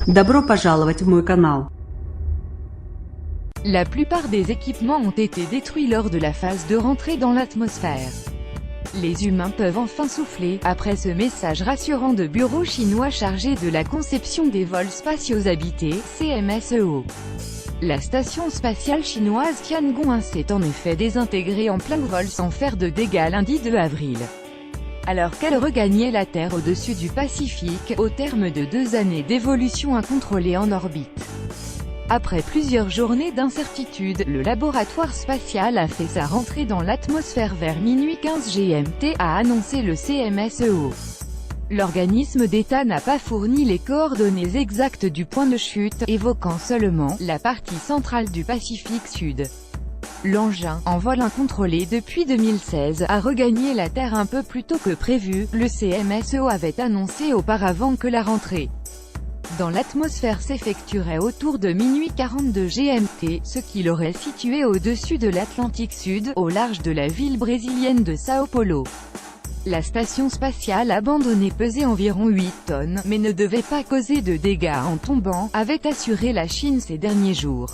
Добро пожаловать в мой канал. La plupart des équipements ont été détruits lors de la phase de rentrée dans l'atmosphère. Les humains peuvent enfin souffler, après ce message rassurant de bureaux chinois chargés de la conception des vols spatiaux habités, CMSEO. La station spatiale chinoise Tiangong 1 s'est en effet désintégrée en plein vol sans faire de dégâts lundi 2 avril. Alors qu'elle regagnait la Terre au-dessus du Pacifique, au terme de 2 années d'évolution incontrôlée en orbite. Après plusieurs journées d'incertitude, le laboratoire spatial a fait sa rentrée dans l'atmosphère vers minuit 15 GMT, a annoncé le CMSEO. L'organisme d'État n'a pas fourni les coordonnées exactes du point de chute, évoquant seulement la partie centrale du Pacifique Sud. L'engin, en vol incontrôlé depuis 2016, a regagné la Terre un peu plus tôt que prévu. Le CMSEO avait annoncé auparavant que la rentrée dans l'atmosphère s'effectuerait autour de minuit 42 GMT, ce qui l'aurait situé au-dessus de l'Atlantique Sud, au large de la ville brésilienne de São Paulo. La station spatiale abandonnée pesait environ 8 tonnes, mais ne devait pas causer de dégâts en tombant, avait assuré la Chine ces derniers jours.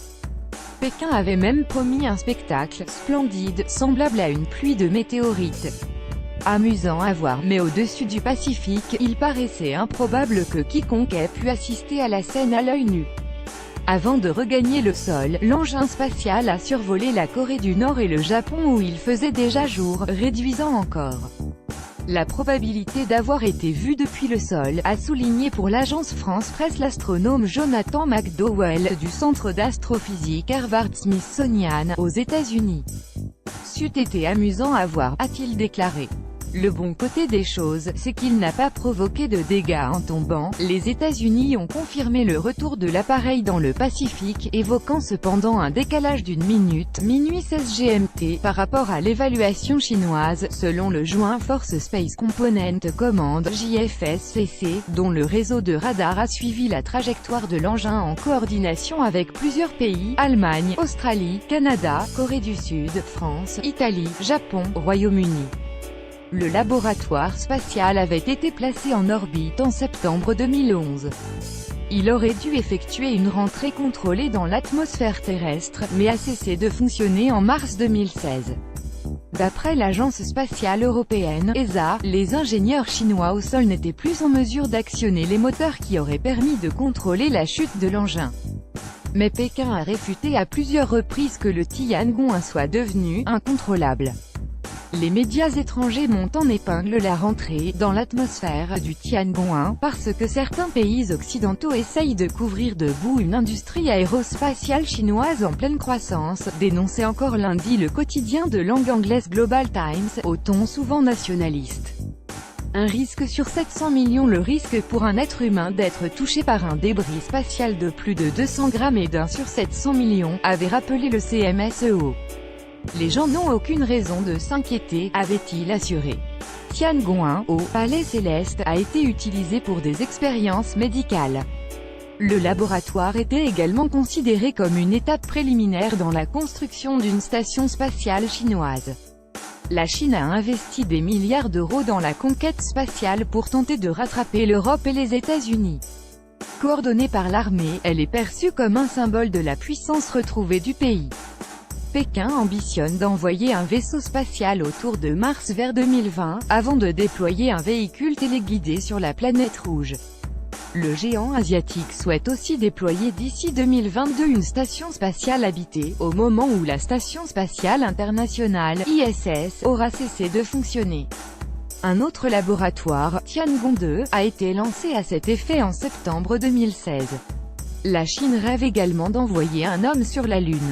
Pékin avait même promis un spectacle splendide, semblable à une pluie de météorites. Amusant à voir, mais au-dessus du Pacifique, il paraissait improbable que quiconque ait pu assister à la scène à l'œil nu. Avant de regagner le sol, l'engin spatial a survolé la Corée du Nord et le Japon où il faisait déjà jour, réduisant encore la probabilité d'avoir été vu depuis le sol, a souligné pour l'agence France-Presse l'astronome Jonathan McDowell, du Centre d'astrophysique Harvard-Smithsonian, aux États-Unis. C'eût été amusant à voir, a-t-il déclaré. Le bon côté des choses, c'est qu'il n'a pas provoqué de dégâts en tombant. Les États-Unis ont confirmé le retour de l'appareil dans le Pacifique, évoquant cependant un décalage d'une minute, minuit 16 GMT, par rapport à l'évaluation chinoise, selon le Joint Force Space Component Command, JFSCC, dont le réseau de radars a suivi la trajectoire de l'engin en coordination avec plusieurs pays, Allemagne, Australie, Canada, Corée du Sud, France, Italie, Japon, Royaume-Uni. Le laboratoire spatial avait été placé en orbite en septembre 2011. Il aurait dû effectuer une rentrée contrôlée dans l'atmosphère terrestre, mais a cessé de fonctionner en mars 2016. D'après l'Agence spatiale européenne, ESA, les ingénieurs chinois au sol n'étaient plus en mesure d'actionner les moteurs qui auraient permis de contrôler la chute de l'engin. Mais Pékin a réfuté à plusieurs reprises que le Tiangong 1 soit devenu incontrôlable. Les médias étrangers montent en épingle la rentrée dans l'atmosphère du Tiangong 1, parce que certains pays occidentaux essayent de couvrir de boue une industrie aérospatiale chinoise en pleine croissance, dénonçait encore lundi le quotidien de langue anglaise Global Times, au ton souvent nationaliste. Un risque sur 700 millions. Le risque pour un être humain d'être touché par un débris spatial de plus de 200 grammes est d'1 sur 700 millions, avait rappelé le CMSEO. Les gens n'ont aucune raison de s'inquiéter, avait-il assuré. Tiangong 1, au Palais Céleste, a été utilisé pour des expériences médicales. Le laboratoire était également considéré comme une étape préliminaire dans la construction d'une station spatiale chinoise. La Chine a investi des milliards d'euros dans la conquête spatiale pour tenter de rattraper l'Europe et les États-Unis. Coordonnée par l'armée, elle est perçue comme un symbole de la puissance retrouvée du pays. Pékin ambitionne d'envoyer un vaisseau spatial autour de Mars vers 2020, avant de déployer un véhicule téléguidé sur la planète rouge. Le géant asiatique souhaite aussi déployer d'ici 2022 une station spatiale habitée, au moment où la Station spatiale internationale, ISS, aura cessé de fonctionner. Un autre laboratoire, Tiangong 2, a été lancé à cet effet en septembre 2016. La Chine rêve également d'envoyer un homme sur la Lune.